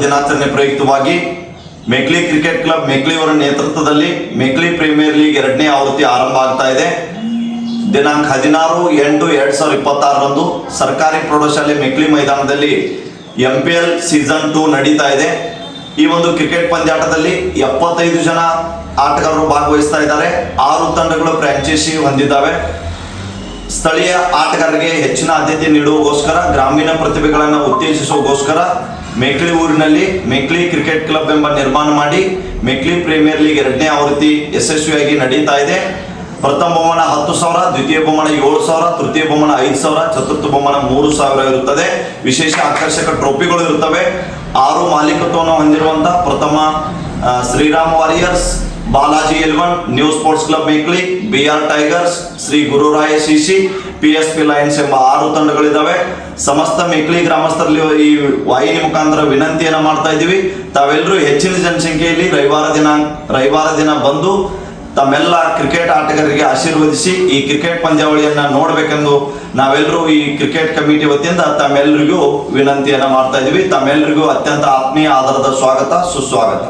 ದಿನಾಚರಣೆ ಪ್ರಯುಕ್ತವಾಗಿ ಮೆಕ್ಲಿ cricket club ಮೆಕ್ಲಿ ಅವರ ನೇತೃತ್ವದಲ್ಲಿ ಮೆಕ್ಲಿ ಪ್ರೀಮಿಯರ್ ಲೀಗ್ 2ನೇ ಆವೃತ್ತಿ ಆರಂಭ ಆಗ್ತಾ ಇದೆ. ದಿನಾಂಕ 16/8/2026 ಸರ್ಕಾರಿ ಪ್ರೌಢಶಾಲೆ ಮೆಕ್ಲಿ ಮೈದಾನದಲ್ಲಿ MPL ಸೀಸನ್ 2 ನಡೀತಾ ಇದೆ. ಈ ಒಂದು ಕ್ರಿಕೆಟ್ ಪಂದ್ಯಾಟದಲ್ಲಿ 75 ಜನ ಆಟಗಾರರು ಭಾಗವಹಿಸ್ತಾ ಇದ್ದಾರೆ. 6 ತಂಡಗಳು ಫ್ರಾಂಚೈಸಿ ಹೊಂದಿದ್ದಾವೆ. ಸ್ಥಳೀಯ ಆಟಗಾರರಿಗೆ ಹೆಚ್ಚಿನ ಆದ್ಯತೆ ನೀಡುವಗೋಸ್ಕರ, ಗ್ರಾಮೀಣ ಪ್ರತಿಭೆಗಳನ್ನು ಉತ್ತೇಜಿಸುವಗೋಸ್ಕರ ಮೆಕ್ಲಿ ಊರಿನಲ್ಲಿ ಮೆಕ್ಲಿ ಕ್ರಿಕೆಟ್ ಕ್ಲಬ್ ಎಂಬ ನಿರ್ಮಾಣ ಮಾಡಿ ಮೆಕ್ಲಿ ಪ್ರೀಮಿಯರ್ ಲೀಗ್ 2ನೇ ಆವೃತ್ತಿ ಯಶಸ್ವಿಯಾಗಿ ನಡೀತಾ ಇದೆ. ಪ್ರಥಮ ಬಹುಮಾನ 10,000, ದ್ವಿತೀಯ ಬಹುಮಾನ 7,000, ತೃತೀಯ ಬಹುಮಾನ 5,000, ಚತುರ್ಥ ಬಹುಮಾನ 3,000 ಇರುತ್ತದೆ. ವಿಶೇಷ ಆಕರ್ಷಕ ಟ್ರೋಫಿಗಳು ಇರುತ್ತವೆ. 6 ಮಾಲೀಕತ್ವವನ್ನು ಹೊಂದಿರುವಂತಹ ಪ್ರಥಮ Shriram Warriors, Balaji Eleven, New Sports Club ಮೆಕ್ಲಿ, BR ಟೈಗರ್ಸ್, ಶ್ರೀ ಗುರುರಾಯ ಶಿಶಿ, PSP ಲಯನ್ಸ್ ಎಂಬ 6 ತಂಡಗಳಿದ್ದಾವೆ. ಸಮಸ್ತ ಮೆಕ್ಲಿ ಗ್ರಾಮಸ್ಥರಲ್ಲಿ ಈ ವಾಹಿನಿ ಮುಖಾಂತರ ವಿನಂತಿಯನ್ನು ಮಾಡ್ತಾ ಇದ್ದೀವಿ. ತಾವೆಲ್ಲರೂ ಹೆಚ್ಚಿನ ಜನಸಂಖ್ಯೆಯಲ್ಲಿ ರವಿವಾರ ದಿನ ಬಂದು ತಮ್ಮೆಲ್ಲ ಕ್ರಿಕೆಟ್ ಆಟಗಾರರಿಗೆ ಆಶೀರ್ವದಿಸಿ ಈ ಕ್ರಿಕೆಟ್ ಪಂದ್ಯಾವಳಿಯನ್ನ ನೋಡಬೇಕೆಂದು ನಾವೆಲ್ಲರೂ ಈ ಕ್ರಿಕೆಟ್ ಕಮಿಟಿ ವತಿಯಿಂದ ತಮ್ಮೆಲ್ಲರಿಗೂ ವಿನಂತಿಯನ್ನು ಮಾಡ್ತಾ ಇದ್ದೀವಿ. ತಮ್ಮೆಲ್ಲರಿಗೂ ಅತ್ಯಂತ ಆತ್ಮೀಯ ಆಧಾರದ ಸ್ವಾಗತ, ಸುಸ್ವಾಗತ.